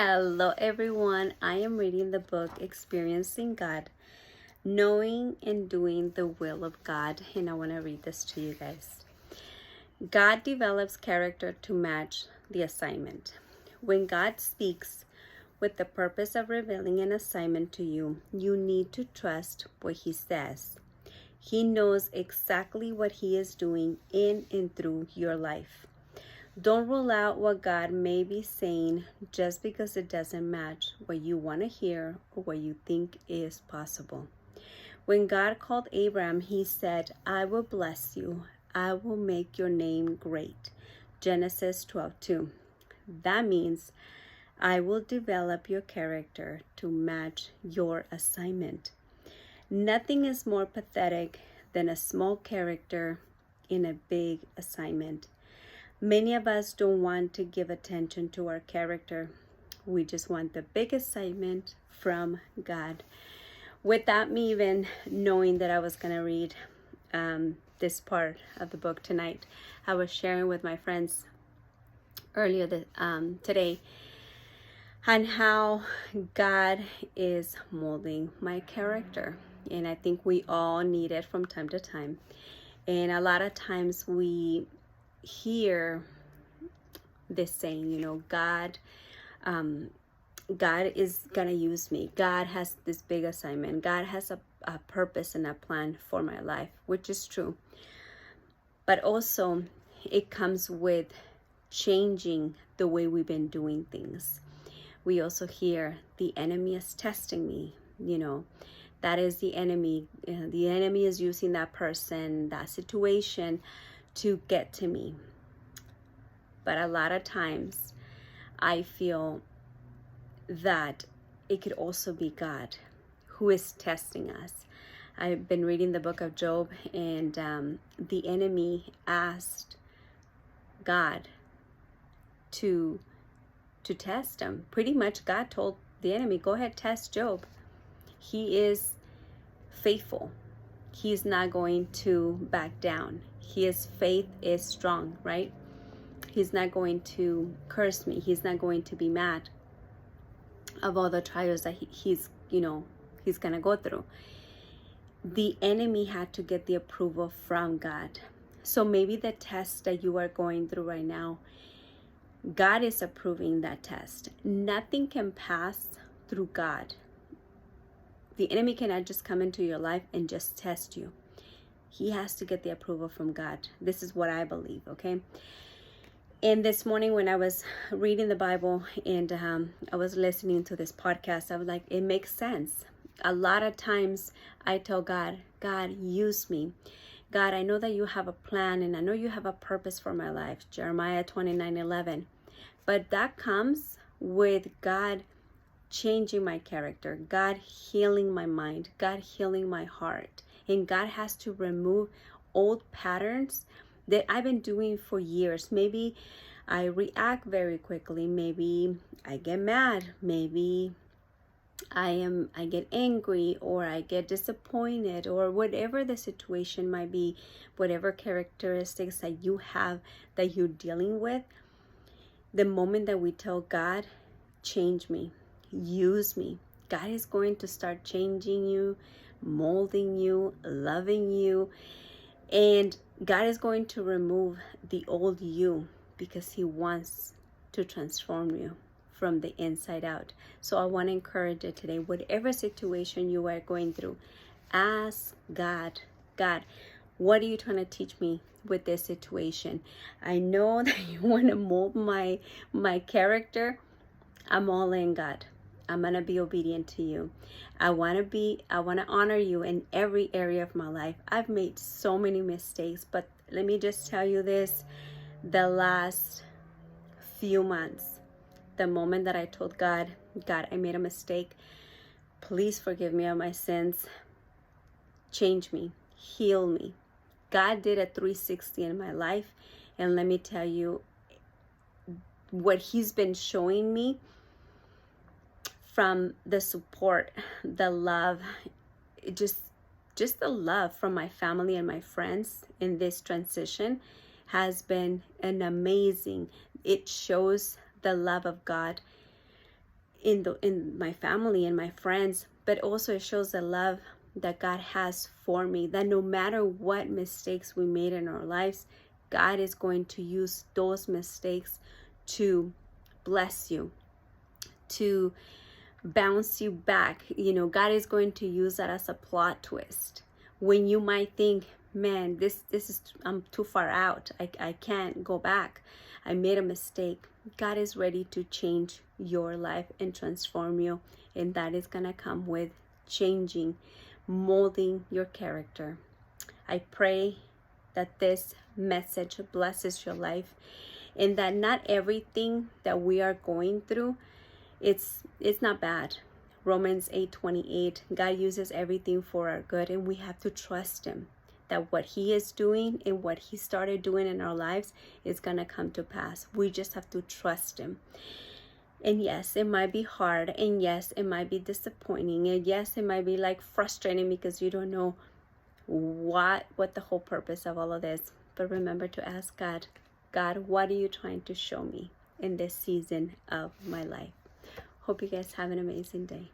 Hello, everyone. I am reading the book Experiencing God, Knowing and Doing the Will of God, and I want to read this to you guys. God develops character to match the assignment. When God speaks with the purpose of revealing an assignment to you, you need to trust what He says. He knows exactly what He is doing in and through your life. Don't rule out what God may be saying just because it doesn't match what you want to hear or what you think is possible. When God called Abraham, He said, I will bless you. I will make your name great. Genesis 12:2. That means I will develop your character to match your assignment. Nothing is more pathetic than a small character in a big assignment. Many of us don't want to give attention to our character. We just want the big assignment from God. Without me even knowing that I was going to read this part of the book tonight, I was sharing with my friends earlier today on how God is molding my character. And I think we all need it from time to time. And a lot of times we hear this saying, God is gonna use me. God has this big assignment. God has a purpose and a plan for my life, which is true. But also it comes with changing the way we've been doing things. We also hear the enemy is testing me. That is the enemy. The enemy is using that person, that situation to get to me. But a lot of times I feel that it could also be God who is testing us. I've been reading the book of Job, and the enemy asked God to test him. Pretty much God told the enemy, go ahead, test Job. He is faithful. He's not going to back down. His faith is strong, right? He's not going to curse me. He's not going to be mad of all the trials that he's going to go through. The enemy had to get the approval from God. So maybe the test that you are going through right now, God is approving that test. Nothing can pass through God. The enemy cannot just come into your life and just test you. He has to get the approval from God. This is what I believe, okay? And this morning when I was reading the Bible and I was listening to this podcast, I was like, it makes sense. A lot of times I tell God, God, use me. God, I know that you have a plan and I know you have a purpose for my life. Jeremiah 29:11. But that comes with God changing my character, God healing my mind, God healing my heart. And God has to remove old patterns that I've been doing for years. Maybe I react very quickly. Maybe I get mad. Maybe I get angry, or I get disappointed, or whatever the situation might be, whatever characteristics that you have that you're dealing with. The moment that we tell God, change me, use me, God is going to start changing you, molding you, loving you, and God is going to remove the old you because He wants to transform you from the inside out. So I want to encourage you today, whatever situation you are going through, ask God, God, what are you trying to teach me with this situation? I know that you want to mold my character. I'm all in, God. I'm going to be obedient to you. I want to honor you in every area of my life. I've made so many mistakes, but let me just tell you this. The last few months, the moment that I told God, God, I made a mistake. Please forgive me of my sins. Change me. Heal me. God did a 360 in my life. And let me tell you, what He's been showing me, from the support, the love, just the love from my family and my friends in this transition has been an amazing. It shows the love of God in my family and my friends, but also it shows the love that God has for me, that no matter what mistakes we made in our lives, God is going to use those mistakes to bless you, to bounce you back. God is going to use that as a plot twist when you might think, man, this is, I'm too far out, I can't go back, I made a mistake. God is ready to change your life and transform you, and that is gonna come with changing, molding your character. I pray that this message blesses your life, and that not everything that we are going through, it's not bad. Romans 8:28, God uses everything for our good, and we have to trust him that what he is doing and what he started doing in our lives is going to come to pass. We just have to trust him. And yes, it might be hard, and yes, it might be disappointing, and yes, it might be like frustrating because you don't know what the whole purpose of all of this. But remember to ask God, what are you trying to show me in this season of my life? Hope you guys have an amazing day.